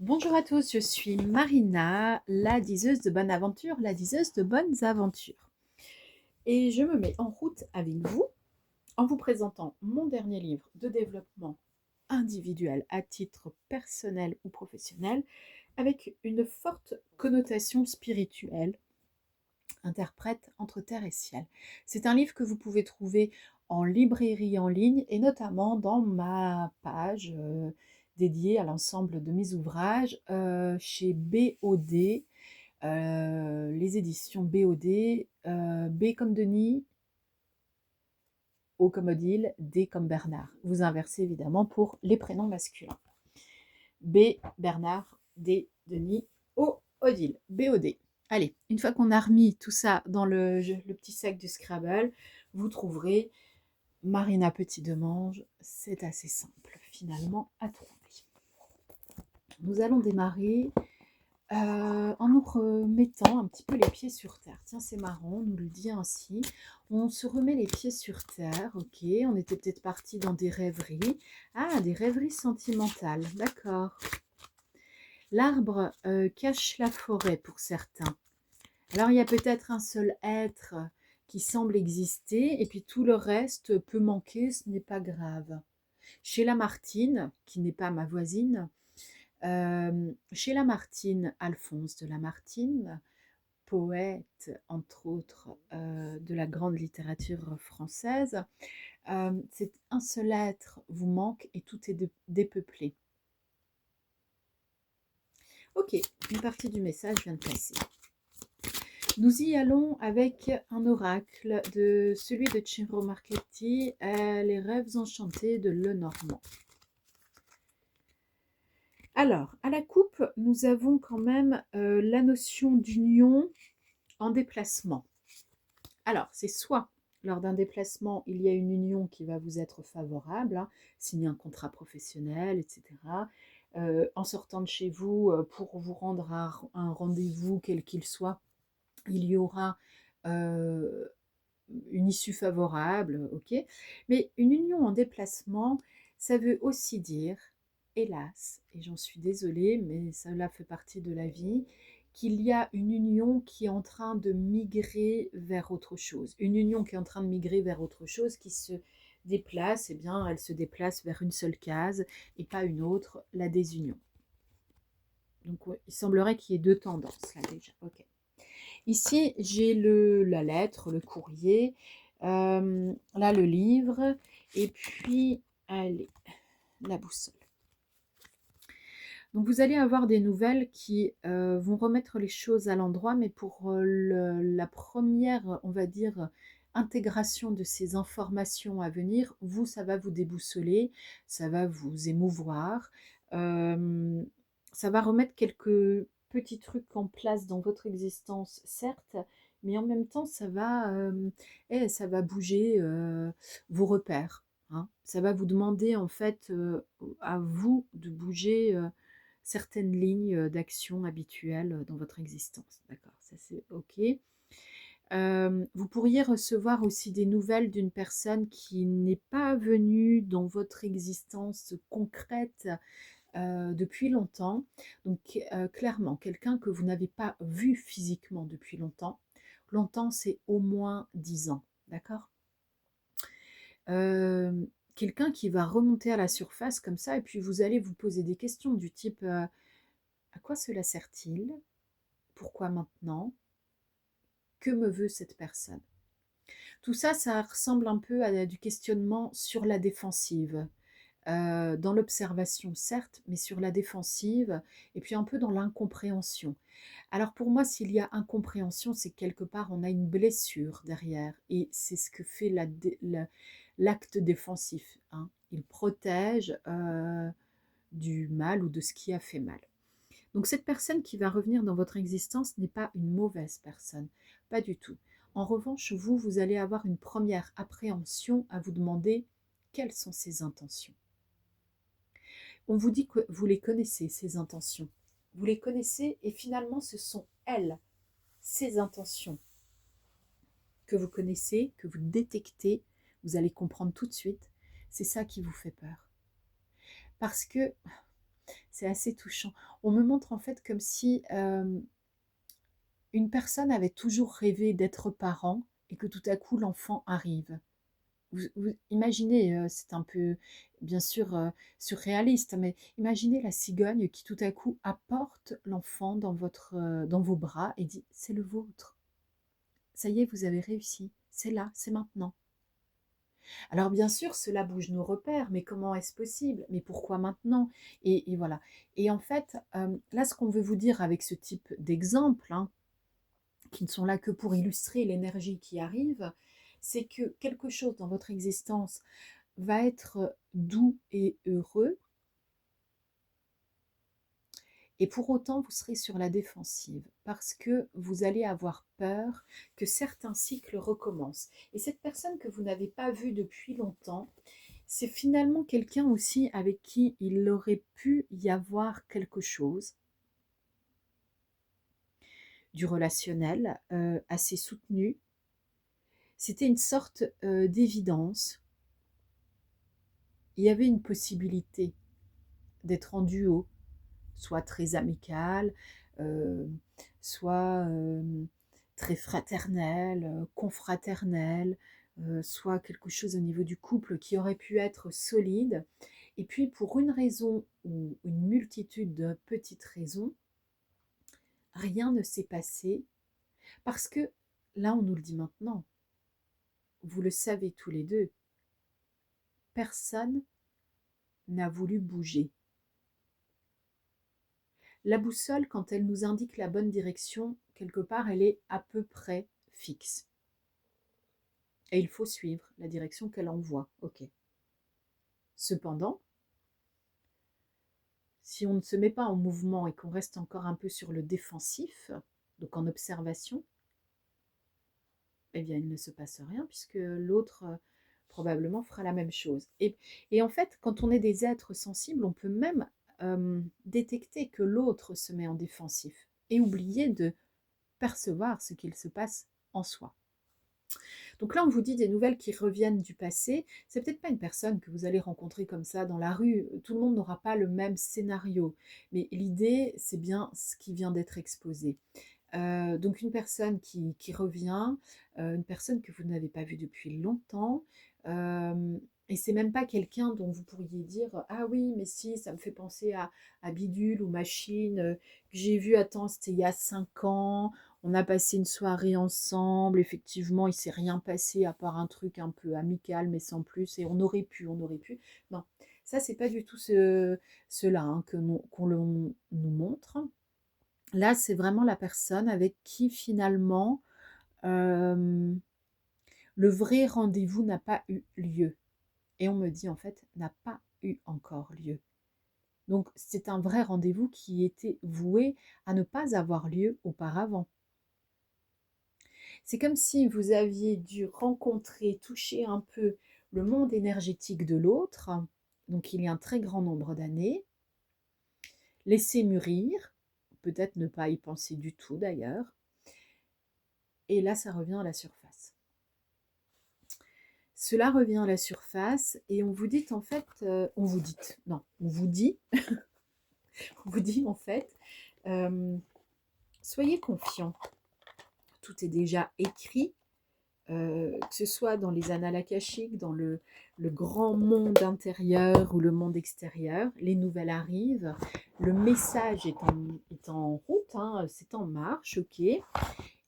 Bonjour à tous, je suis Marina, la diseuse de bonne aventure, la diseuse de bonnes aventures. Et je me mets en route avec vous en vous présentant mon dernier livre de développement individuel à titre personnel ou professionnel avec une forte connotation spirituelle, interprète entre terre et ciel. C'est un livre que vous pouvez trouver en librairie en ligne et notamment dans ma page dédiée à l'ensemble de mes ouvrages chez BOD, les éditions BOD, B comme Denis, O comme Odile, D comme Bernard. Vous inversez évidemment pour les prénoms masculins. B, Bernard, D, Denis, O, Odile, BOD. Allez, une fois qu'on a remis tout ça dans le petit sac du Scrabble, vous trouverez Marina Petit Demange. C'est assez simple finalement à trouver. Nous allons démarrer en nous remettant un petit peu les pieds sur terre. Tiens, c'est marrant, on nous le dit ainsi. On se remet les pieds sur terre, ok. On était peut-être parti dans des rêveries. Ah, des rêveries sentimentales, d'accord. L'arbre cache la forêt pour certains. Alors il y a peut-être un seul être qui semble exister et puis tout le reste peut manquer, ce n'est pas grave. Chez Lamartine, qui n'est pas ma voisine, chez Lamartine, Alphonse de Lamartine, poète entre autres de la grande littérature française, c'est un seul être vous manque et tout est dépeuplé. Ok, une partie du message vient de passer. Nous y allons avec un oracle de celui de Ciro Marchetti, Les rêves enchantés de Lenormand. Alors, à la coupe, nous avons quand même la notion d'union en déplacement. Alors, c'est soit lors d'un déplacement, il y a une union qui va vous être favorable, hein, signer un contrat professionnel, etc. En sortant de chez vous pour vous rendre à un rendez-vous, quel qu'il soit, il y aura une issue favorable, ok. Mais une union en déplacement, ça veut aussi dire, hélas, et j'en suis désolée, mais cela fait partie de la vie, qu'il y a une union qui est en train de migrer vers autre chose. Une union qui est en train de migrer vers autre chose, qui se déplace, eh bien, elle se déplace vers une seule case et pas une autre, la désunion. Donc, ouais, il semblerait qu'il y ait deux tendances là déjà. Ok. Ici, j'ai la lettre, le courrier, là le livre, et puis, allez, la boussole. Donc vous allez avoir des nouvelles qui vont remettre les choses à l'endroit, mais pour la première, on va dire, intégration de ces informations à venir, vous, ça va vous déboussoler, ça va vous émouvoir, ça va remettre quelques petits trucs en place dans votre existence, certes, mais en même temps, ça va bouger vos repères. Hein. Ça va vous demander, en fait, à vous de bouger certaines lignes d'action habituelles dans votre existence. D'accord, ça c'est OK. Vous pourriez recevoir aussi des nouvelles d'une personne qui n'est pas venue dans votre existence concrète depuis longtemps. Donc clairement, quelqu'un que vous n'avez pas vu physiquement depuis longtemps. Longtemps, c'est au moins 10 ans. D'accord. Quelqu'un qui va remonter à la surface comme ça, et puis vous allez vous poser des questions du type à quoi cela sert-il? Pourquoi maintenant? Que me veut cette personne? Tout ça, ça ressemble un peu à du questionnement sur la défensive. Dans l'observation, certes, mais sur la défensive, et puis un peu dans l'incompréhension. Alors pour moi, s'il y a incompréhension, c'est que quelque part, on a une blessure derrière, et c'est ce que fait l'acte défensif. Hein. Il protège du mal ou de ce qui a fait mal. Donc cette personne qui va revenir dans votre existence n'est pas une mauvaise personne, pas du tout. En revanche, vous allez avoir une première appréhension à vous demander quelles sont ses intentions. On vous dit que vous les connaissez, ces intentions. Vous les connaissez et finalement ce sont elles, ces intentions que vous connaissez, que vous détectez, vous allez comprendre tout de suite, c'est ça qui vous fait peur. Parce que c'est assez touchant. On me montre en fait comme si une personne avait toujours rêvé d'être parent et que tout à coup l'enfant arrive. Vous imaginez, c'est un peu, bien sûr, surréaliste, mais imaginez la cigogne qui tout à coup apporte l'enfant dans vos bras et dit: «C'est le vôtre. Ça y est, vous avez réussi. C'est là, c'est maintenant». Alors bien sûr, cela bouge nos repères, mais comment est-ce possible? Mais pourquoi maintenant? Et voilà. Et en fait, là, ce qu'on veut vous dire avec ce type d'exemple, hein, qui ne sont là que pour illustrer l'énergie qui arrive, c'est que quelque chose dans votre existence va être doux et heureux, et pour autant vous serez sur la défensive parce que vous allez avoir peur que certains cycles recommencent. Et cette personne que vous n'avez pas vue depuis longtemps, c'est finalement quelqu'un aussi avec qui il aurait pu y avoir quelque chose, du relationnel assez soutenu. C'était une sorte d'évidence. Il y avait une possibilité d'être en duo, soit très amical, euh, soit très fraternel, confraternel, soit quelque chose au niveau du couple qui aurait pu être solide. Et puis pour une raison ou une multitude de petites raisons, rien ne s'est passé parce que, là on nous le dit maintenant, vous le savez tous les deux, personne n'a voulu bouger. La boussole, quand elle nous indique la bonne direction, quelque part, elle est à peu près fixe. Et il faut suivre la direction qu'elle envoie. Ok. Cependant, si on ne se met pas en mouvement et qu'on reste encore un peu sur le défensif, donc en observation, eh bien, il ne se passe rien puisque l'autre probablement fera la même chose. Et en fait, quand on est des êtres sensibles, on peut même détecter que l'autre se met en défensif et oublier de percevoir ce qu'il se passe en soi. Donc là, on vous dit des nouvelles qui reviennent du passé. C'est peut-être pas une personne que vous allez rencontrer comme ça dans la rue. Tout le monde n'aura pas le même scénario. Mais l'idée, c'est bien ce qui vient d'être exposé. Donc une personne qui revient, une personne que vous n'avez pas vue depuis longtemps. Et c'est même pas quelqu'un dont vous pourriez dire: ah oui, mais si, ça me fait penser à Bidule ou Machine, que j'ai vu, attends, c'était il y a 5 ans, on a passé une soirée ensemble, effectivement, il s'est rien passé à part un truc un peu amical, mais sans plus, et on aurait pu, on aurait pu. Non, ça, c'est pas du tout cela hein, qu'on nous montre. Là, c'est vraiment la personne avec qui finalement le vrai rendez-vous n'a pas eu lieu. Et on me dit en fait, n'a pas eu encore lieu. Donc c'est un vrai rendez-vous qui était voué à ne pas avoir lieu auparavant. C'est comme si vous aviez dû rencontrer, toucher un peu le monde énergétique de l'autre, donc il y a un très grand nombre d'années, laisser mûrir, peut-être ne pas y penser du tout d'ailleurs, et là ça revient à la surface. Cela revient à la surface et on vous dit en fait, on vous dit, non, on vous dit, on vous dit en fait, soyez confiants, tout est déjà écrit, que ce soit dans les annales akashiques, dans le grand monde intérieur ou le monde extérieur, les nouvelles arrivent, le message est en route, hein, c'est en marche, ok,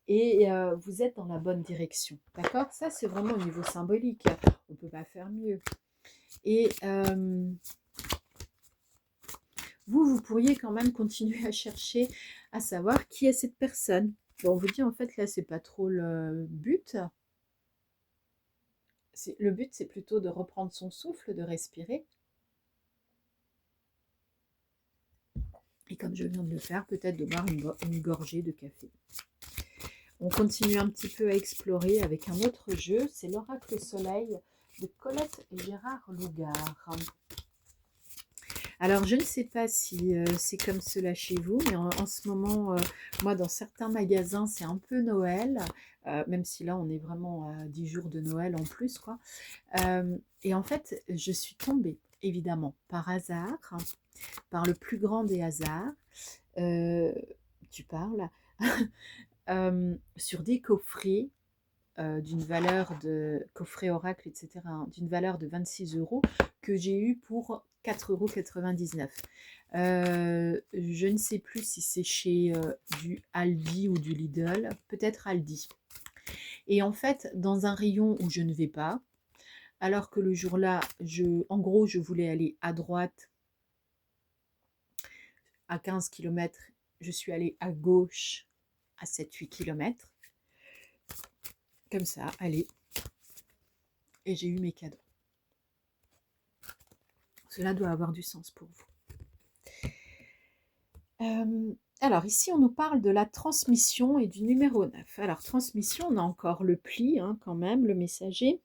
et vous êtes dans la bonne direction, d'accord? Ça, c'est vraiment au niveau symbolique, on ne peut pas faire mieux. Et vous pourriez quand même continuer à chercher, à savoir qui est cette personne. Bon, on vous dit en fait là, c'est pas trop le but. Le but, c'est plutôt de reprendre son souffle, de respirer. Et comme je viens de le faire, peut-être de boire une gorgée de café. On continue un petit peu à explorer avec un autre jeu. C'est l'Oracle Soleil de Colette et Gérard Lougard. Alors, je ne sais pas si c'est comme cela chez vous, mais en ce moment, moi, dans certains magasins, c'est un peu Noël, même si là, on est vraiment à 10 jours de Noël en plus, quoi. Et en fait, je suis tombée, évidemment, par hasard, par le plus grand des hasards, tu parles, sur des coffrets d'une valeur de coffret oracle, etc., hein, d'une valeur de 26 euros que j'ai eu pour 4,99 €. Je ne sais plus si c'est chez du Aldi ou du Lidl, peut-être Aldi. Et en fait, dans un rayon où je ne vais pas, alors que le jour-là, en gros, je voulais aller à droite à 15 km, je suis allée à gauche à 7-8 km. Comme ça, allez. Et j'ai eu mes cadeaux. Cela doit avoir du sens pour vous. Alors ici, on nous parle de la transmission et du numéro 9. Alors transmission, on a encore le pli, hein, quand même, le messager.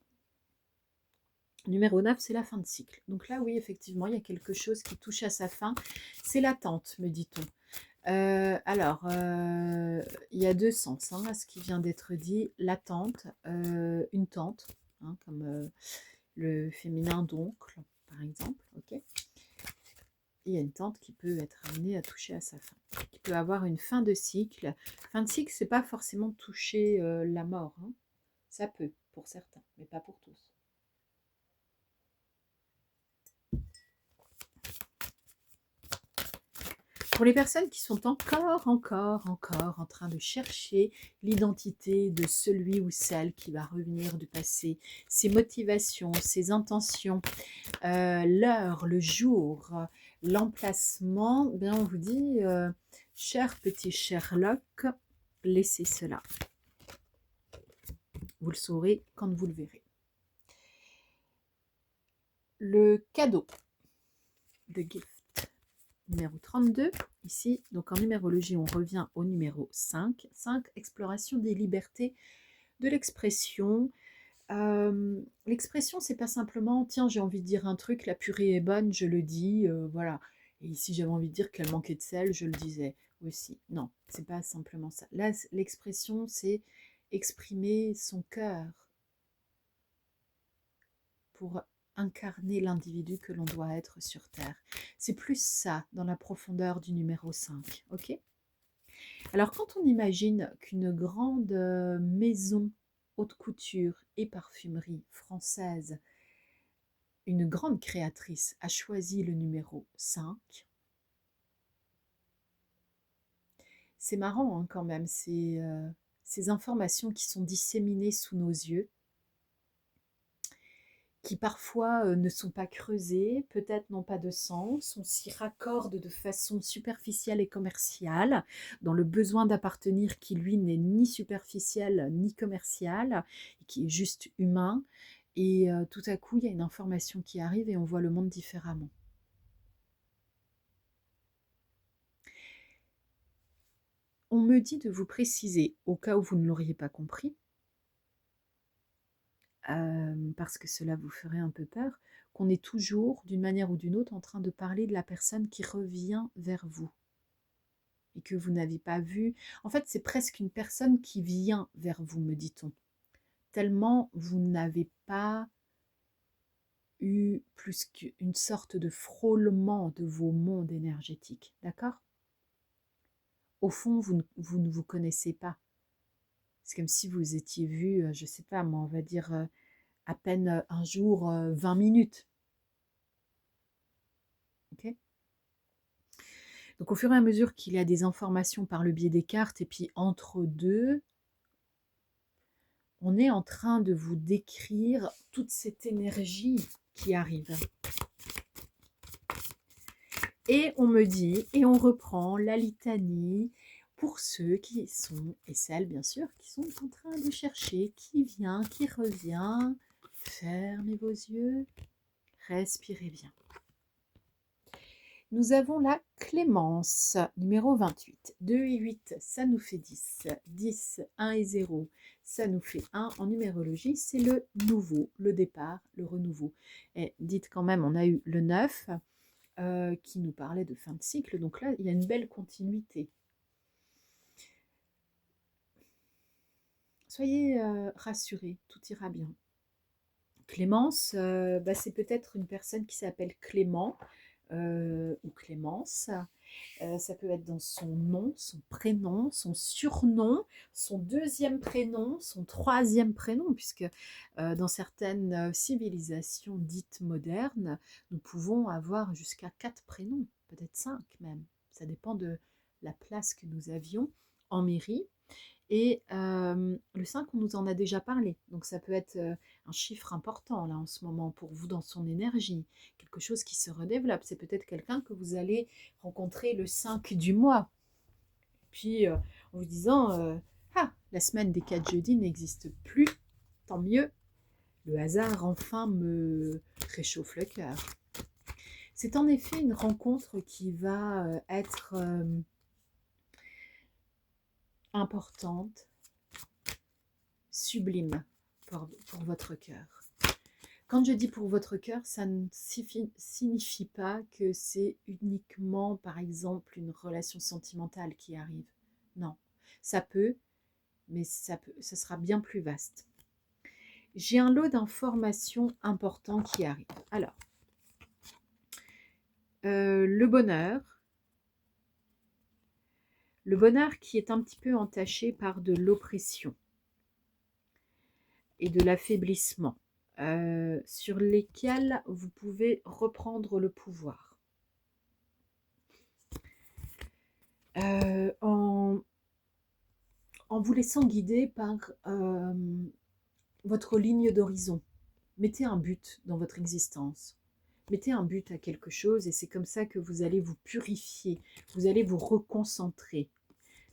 Numéro 9, c'est la fin de cycle. Donc là, oui, effectivement, il y a quelque chose qui touche à sa fin. C'est l'attente, me dit-on. Il y a deux sens à ce qui vient d'être dit. L'attente, une tante, hein, comme le féminin d'oncle, par exemple. Ok. Il y a une tante qui peut être amenée à toucher à sa fin, qui peut avoir une fin de cycle. Fin de cycle, c'est pas forcément toucher la mort. Hein. Ça peut, pour certains, mais pas pour tous. Pour les personnes qui sont encore en train de chercher l'identité de celui ou celle qui va revenir du passé, ses motivations, ses intentions, l'heure, le jour, l'emplacement, bien on vous dit, cher petit Sherlock, laissez cela. Vous le saurez quand vous le verrez. Le cadeau de gift. Numéro 32, ici, donc en numérologie, on revient au numéro 5. 5, exploration des libertés de l'expression. L'expression, c'est pas simplement, tiens, j'ai envie de dire un truc, la purée est bonne, je le dis, voilà. Et ici, j'avais envie de dire qu'elle manquait de sel, je le disais aussi. Non, c'est pas simplement ça. Là, l'expression, c'est exprimer son cœur pour incarner l'individu que l'on doit être sur Terre. C'est plus ça dans la profondeur du numéro 5, ok? Alors quand on imagine qu'une grande maison haute couture et parfumerie française, une grande créatrice a choisi le numéro 5, c'est marrant hein, quand même, ces informations qui sont disséminées sous nos yeux, qui parfois ne sont pas creusées, peut-être n'ont pas de sens, on s'y raccorde de façon superficielle et commerciale, dans le besoin d'appartenir qui, lui, n'est ni superficiel ni commercial, qui est juste humain, et tout à coup, il y a une information qui arrive et on voit le monde différemment. On me dit de vous préciser, au cas où vous ne l'auriez pas compris, parce que cela vous ferait un peu peur, qu'on est toujours, d'une manière ou d'une autre, en train de parler de la personne qui revient vers vous et que vous n'avez pas vu. En fait, c'est presque une personne qui vient vers vous, me dit-on, tellement vous n'avez pas eu plus qu'une sorte de frôlement de vos mondes énergétiques, d'accord? Au fond, vous ne vous connaissez pas. C'est comme si vous étiez vu, je ne sais pas, moi, on va dire à peine un jour, 20 minutes. Ok. Donc au fur et à mesure qu'il y a des informations par le biais des cartes, et puis entre deux, on est en train de vous décrire toute cette énergie qui arrive. Et on me dit, et on reprend la litanie pour ceux qui sont, et celles bien sûr, qui sont en train de chercher qui vient, qui revient. Fermez vos yeux, respirez bien. Nous avons la Clémence, numéro 28. 2 et 8, ça nous fait 10. 10, 1 et 0, ça nous fait 1. En numérologie, c'est le nouveau, le départ, le renouveau. Et dites quand même, on a eu le 9 qui nous parlait de fin de cycle. Donc là, il y a une belle continuité. Soyez rassurés, tout ira bien. Clémence, c'est peut-être une personne qui s'appelle Clément, ou Clémence. Ça peut être dans son nom, son prénom, son surnom, son deuxième prénom, son troisième prénom, puisque dans certaines civilisations dites modernes, nous pouvons avoir jusqu'à 4 prénoms, peut-être 5 même. Ça dépend de la place que nous avions en mairie. Et le 5, on nous en a déjà parlé. Donc ça peut être un chiffre important là en ce moment pour vous dans son énergie. Quelque chose qui se redéveloppe. C'est peut-être quelqu'un que vous allez rencontrer le 5 du mois. Puis en vous disant ah, la semaine des 4 jeudis n'existe plus. Tant mieux. Le hasard enfin me réchauffe le cœur. C'est en effet une rencontre qui va être importante, sublime pour votre cœur. Quand je dis pour votre cœur, ça ne signifie pas que c'est uniquement, par exemple, une relation sentimentale qui arrive. Non, ça peut, mais ça sera bien plus vaste. J'ai un lot d'informations importantes qui arrivent. Alors, le bonheur qui est un petit peu entaché par de l'oppression et de l'affaiblissement. Sur lesquels vous pouvez reprendre le pouvoir. En vous laissant guider par votre ligne d'horizon. Mettez un but dans votre existence. Mettez un but à quelque chose et c'est comme ça que vous allez vous purifier, vous allez vous reconcentrer.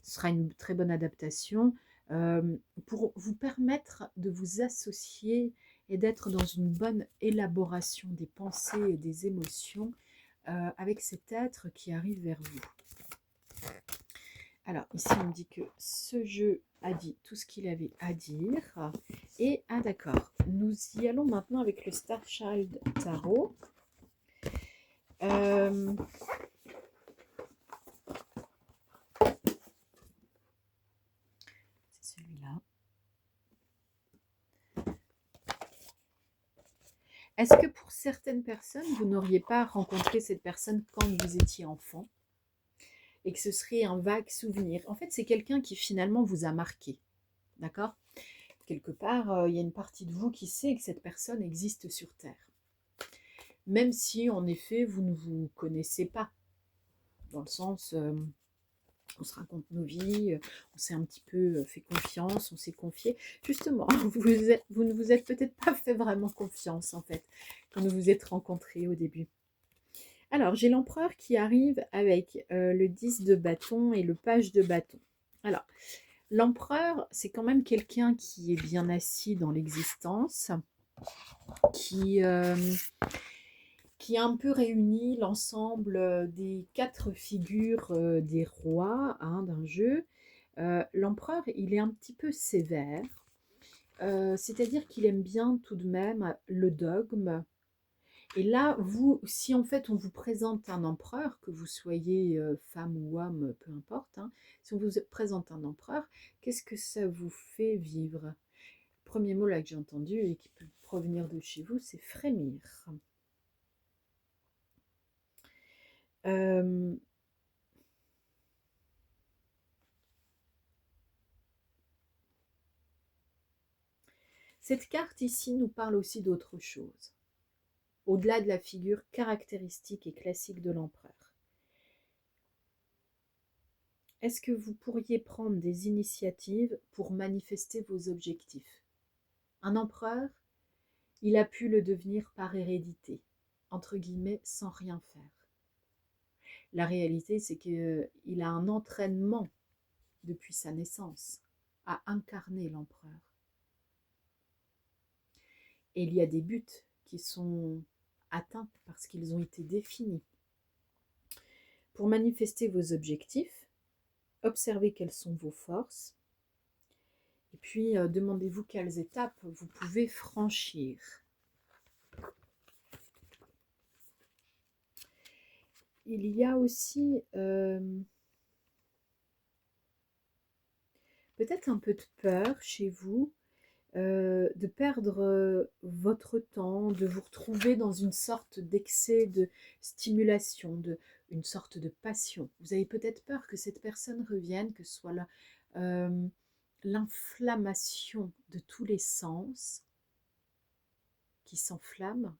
Ce sera une très bonne adaptation pour vous permettre de vous associer et d'être dans une bonne élaboration des pensées et des émotions avec cet être qui arrive vers vous. Alors, ici, on me dit que ce jeu a dit tout ce qu'il avait à dire. Et, ah d'accord, nous y allons maintenant avec le Star Child Tarot. C'est celui-là. Est-ce que pour certaines personnes, vous n'auriez pas rencontré cette personne quand vous étiez enfant et que ce serait un vague souvenir? En fait, c'est quelqu'un qui finalement vous a marqué, d'accord? Quelque part, il y a une partie de vous qui sait que cette personne existe sur Terre. Même si, en effet, vous ne vous connaissez pas. Dans le sens, on se raconte nos vies, on s'est un petit peu fait confiance, on s'est confié. Justement, vous ne vous êtes peut-être pas fait vraiment confiance, en fait, quand vous vous êtes rencontrés au début. Alors, j'ai l'empereur qui arrive avec le 10 de bâton et le page de bâton. Alors, l'empereur, c'est quand même quelqu'un qui est bien assis dans l'existence, qui a un peu réuni l'ensemble des 4 figures des rois d'un jeu. L'empereur, il est un petit peu sévère, c'est-à-dire qu'il aime bien tout de même le dogme. Et là, vous, si en fait on vous présente un empereur, que vous soyez femme ou homme, peu importe, si on vous présente un empereur, qu'est-ce que ça vous fait vivre? Premier mot là que j'ai entendu et qui peut provenir de chez vous, c'est frémir. Cette carte ici nous parle aussi d'autre chose, au-delà de la figure caractéristique et classique de l'empereur. Est-ce que vous pourriez prendre des initiatives pour manifester vos objectifs? Un empereur, il a pu le devenir par hérédité, entre guillemets, sans rien faire. La réalité, c'est qu'il a un entraînement depuis sa naissance à incarner l'empereur. Et il y a des buts qui sont atteints parce qu'ils ont été définis. Pour manifester vos objectifs, observez quelles sont vos forces et puis demandez-vous quelles étapes vous pouvez franchir. Il y a aussi peut-être un peu de peur chez vous de perdre votre temps, de vous retrouver dans une sorte d'excès de stimulation, une sorte de passion. Vous avez peut-être peur que cette personne revienne, que ce soit euh, l'inflammation de tous les sens qui s'enflamme,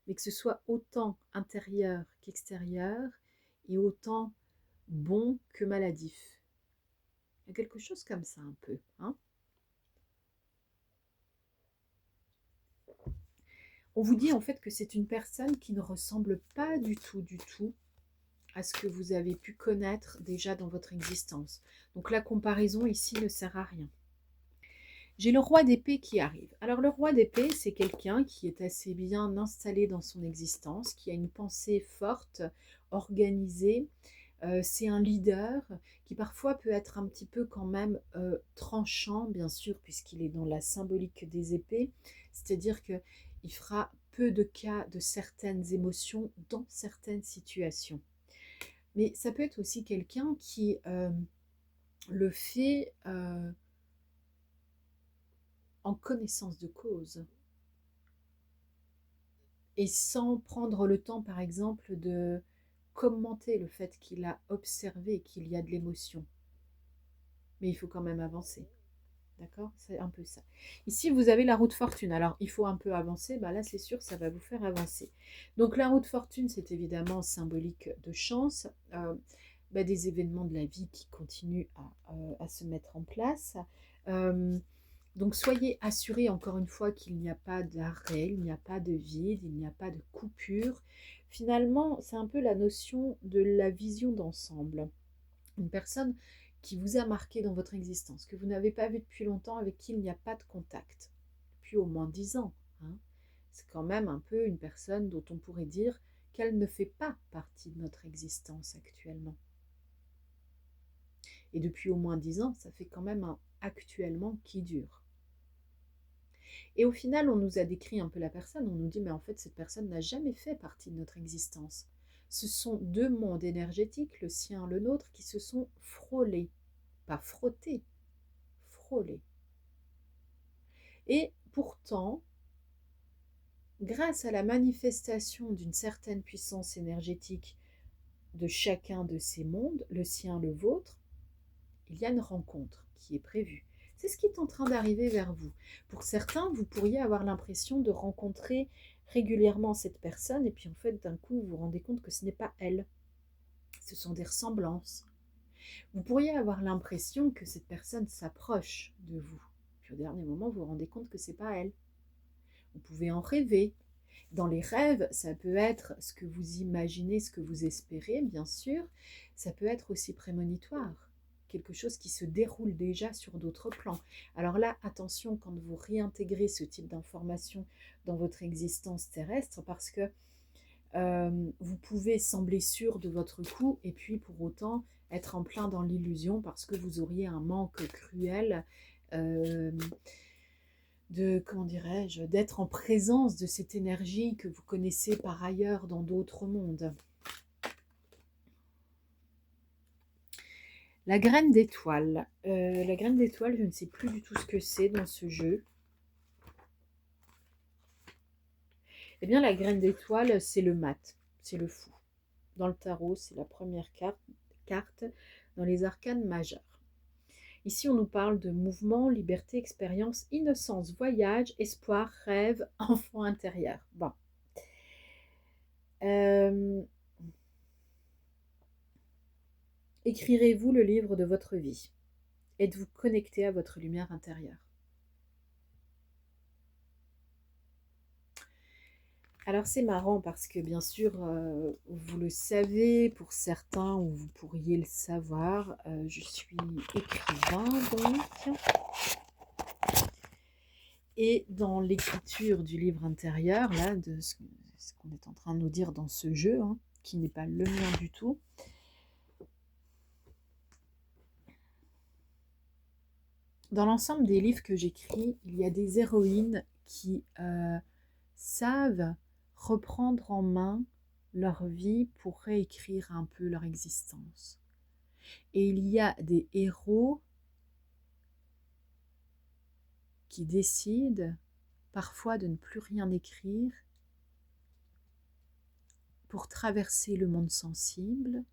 mais que ce soit autant intérieur qu'extérieur et autant bon que maladif. Il y a quelque chose comme ça un peu, hein. On vous dit en fait que c'est une personne qui ne ressemble pas du tout à ce que vous avez pu connaître déjà dans votre existence. Donc la comparaison ici ne sert à rien. J'ai le roi d'épée qui arrive. Alors le roi d'épée, c'est quelqu'un qui est assez bien installé dans son existence, qui a une pensée forte, organisée. C'est un leader qui parfois peut être un petit peu quand même tranchant, bien sûr, puisqu'il est dans la symbolique des épées. C'est-à-dire qu'il fera peu de cas de certaines émotions dans certaines situations. Mais ça peut être aussi quelqu'un qui le fait en connaissance de cause et sans prendre le temps, par exemple, de commenter le fait qu'il a observé qu'il y a de l'émotion. Mais il faut quand même avancer. D'accord? C'est un peu ça. Ici, vous avez la roue de fortune. Alors, il faut un peu avancer. Bah là, c'est sûr, ça va vous faire avancer. Donc, la roue de fortune, c'est évidemment symbolique de chance. Des événements de la vie qui continuent à se mettre en place. Donc soyez assurés encore une fois qu'il n'y a pas d'arrêt, il n'y a pas de vide, il n'y a pas de coupure. Finalement, c'est un peu la notion de la vision d'ensemble. Une personne qui vous a marqué dans votre existence, que vous n'avez pas vu depuis longtemps, avec qui il n'y a pas de contact, depuis au moins 10 ans. Hein. C'est quand même un peu une personne dont on pourrait dire qu'elle ne fait pas partie de notre existence actuellement. Et depuis au moins 10 ans, ça fait quand même un actuellement qui dure. Et au final, on nous a décrit un peu la personne, on nous dit mais en fait cette personne n'a jamais fait partie de notre existence. Ce sont deux mondes énergétiques, le sien, le nôtre, qui se sont frôlés, pas frottés, frôlés. Et pourtant, grâce à la manifestation d'une certaine puissance énergétique de chacun de ces mondes, le sien, le vôtre, il y a une rencontre qui est prévue. C'est ce qui est en train d'arriver vers vous. Pour certains, vous pourriez avoir l'impression de rencontrer régulièrement cette personne et puis en fait d'un coup vous vous rendez compte que ce n'est pas elle. Ce sont des ressemblances. Vous pourriez avoir l'impression que cette personne s'approche de vous. Puis au dernier moment, vous vous rendez compte que ce n'est pas elle. Vous pouvez en rêver. Dans les rêves, ça peut être ce que vous imaginez, ce que vous espérez, bien sûr. Ça peut être aussi prémonitoire. Quelque chose qui se déroule déjà sur d'autres plans. Alors là, attention quand vous réintégrez ce type d'information dans votre existence terrestre, parce que vous pouvez sembler sûr de votre coup et puis pour autant être en plein dans l'illusion parce que vous auriez un manque cruel comment dirais-je, d'être en présence de cette énergie que vous connaissez par ailleurs dans d'autres mondes. La graine d'étoile. La graine d'étoile, je ne sais plus du tout ce que c'est dans ce jeu. Eh bien, la graine d'étoile, c'est le mat, c'est le fou. Dans le tarot, c'est la première carte dans les arcanes majeures. Ici, on nous parle de mouvement, liberté, expérience, innocence, voyage, espoir, rêve, enfant intérieur. Bon. Écrirez-vous le livre de votre vie? Êtes-vous connecté à votre lumière intérieure? Alors c'est marrant parce que bien sûr, vous le savez, pour certains, ou vous pourriez le savoir, je suis écrivain donc. Et dans l'écriture du livre intérieur, là, de ce qu'on est en train de nous dire dans ce jeu, hein, qui n'est pas le mien du tout, dans l'ensemble des livres que j'écris, il y a des héroïnes qui savent reprendre en main leur vie pour réécrire un peu leur existence. Et il y a des héros qui décident parfois de ne plus rien écrire pour traverser le monde sensible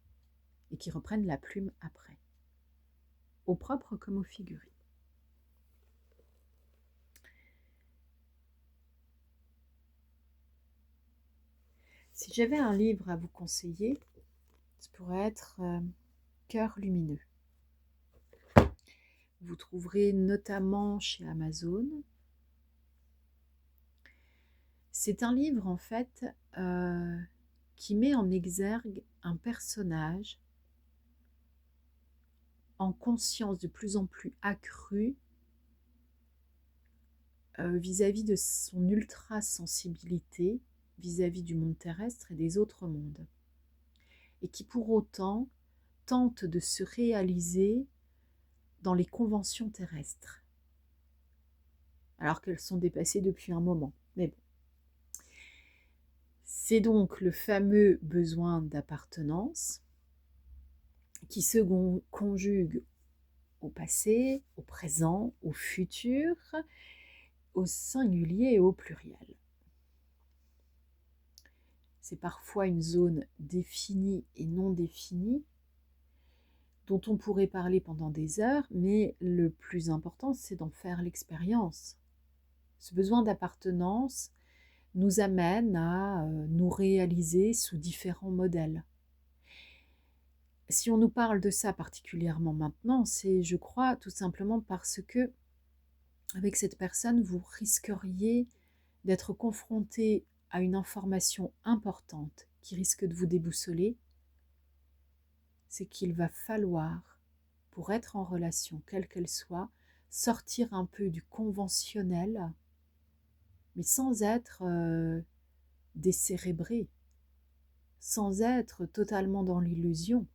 et qui reprennent la plume après, au propre comme au figuré. Si j'avais un livre à vous conseiller, ce pourrait être Cœur lumineux. Vous trouverez notamment chez Amazon. C'est un livre en fait qui met en exergue un personnage en conscience de plus en plus accrue vis-à-vis de son ultra-sensibilité vis-à-vis du monde terrestre et des autres mondes. Et qui pour autant tente de se réaliser dans les conventions terrestres. Alors qu'elles sont dépassées depuis un moment. Mais bon. C'est donc le fameux besoin d'appartenance qui se conjugue au passé, au présent, au futur, au singulier et au pluriel. C'est parfois une zone définie et non définie, dont on pourrait parler pendant des heures, mais le plus important, c'est d'en faire l'expérience. Ce besoin d'appartenance nous amène à nous réaliser sous différents modèles. Si on nous parle de ça particulièrement maintenant, c'est, je crois, tout simplement parce que, avec cette personne, vous risqueriez d'être confronté à une information importante qui risque de vous déboussoler. C'est qu'il va falloir, pour être en relation, quelle qu'elle soit, sortir un peu du conventionnel, mais sans être décérébré, sans être totalement dans l'illusion,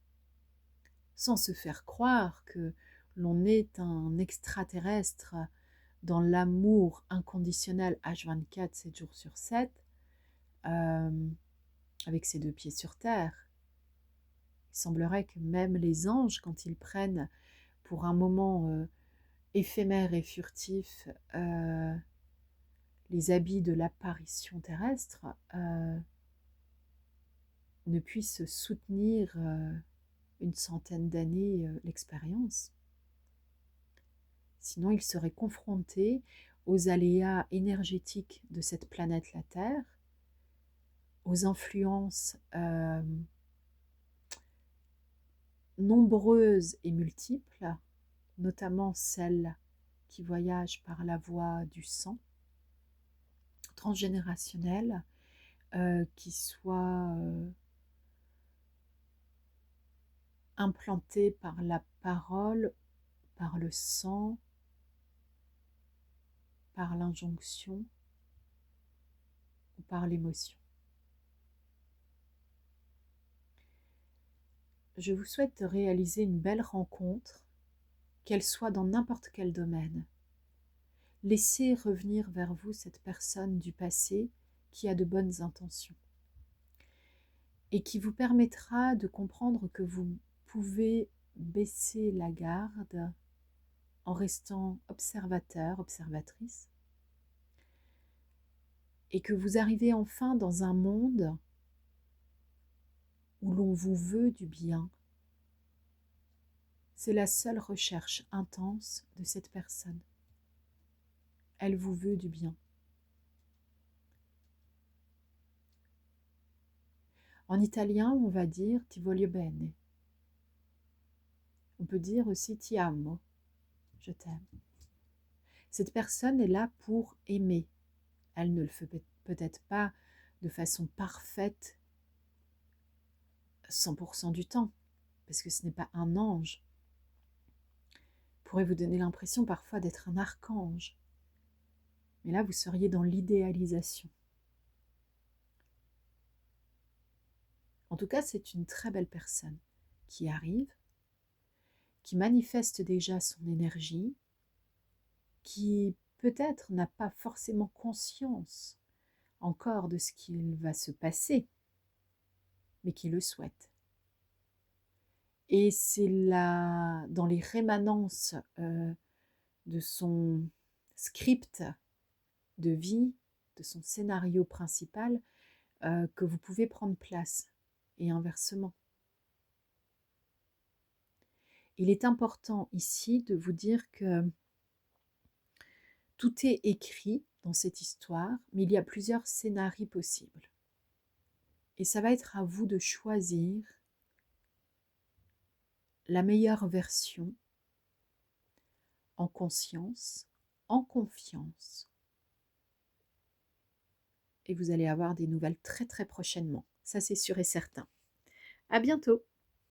sans se faire croire que l'on est un extraterrestre dans l'amour inconditionnel H24, 7 jours sur 7, avec ses 2 pieds sur terre. Il semblerait que même les anges, quand ils prennent pour un moment éphémère et furtif les habits de l'apparition terrestre, ne puissent soutenir une centaine d'années l'expérience. Sinon, ils seraient confrontés aux aléas énergétiques de cette planète la Terre, aux influences nombreuses et multiples, notamment celles qui voyagent par la voie du sang, transgénérationnelles, qui soient implantées par la parole, par le sang, par l'injonction ou par l'émotion. Je vous souhaite de réaliser une belle rencontre, qu'elle soit dans n'importe quel domaine. Laissez revenir vers vous cette personne du passé qui a de bonnes intentions et qui vous permettra de comprendre que vous pouvez baisser la garde en restant observateur, observatrice, et que vous arrivez enfin dans un monde où l'on vous veut du bien. C'est la seule recherche intense de cette personne. Elle vous veut du bien. En italien, on va dire ti voglio bene. On peut dire aussi ti amo, je t'aime. Cette personne est là pour aimer. Elle ne le fait peut-être pas de façon parfaite 100% du temps, parce que ce n'est pas un ange. Pourrait vous donner l'impression parfois d'être un archange. Mais là, vous seriez dans l'idéalisation. En tout cas, c'est une très belle personne qui arrive, qui manifeste déjà son énergie, qui peut-être n'a pas forcément conscience encore de ce qu'il va se passer, mais qui le souhaite. Et c'est là, dans les rémanences de son script de vie, de son scénario principal, que vous pouvez prendre place, et inversement. Il est important ici de vous dire que tout est écrit dans cette histoire, mais il y a plusieurs scénarios possibles. Et ça va être à vous de choisir la meilleure version en conscience, en confiance. Et vous allez avoir des nouvelles très très prochainement. Ça, c'est sûr et certain. À bientôt!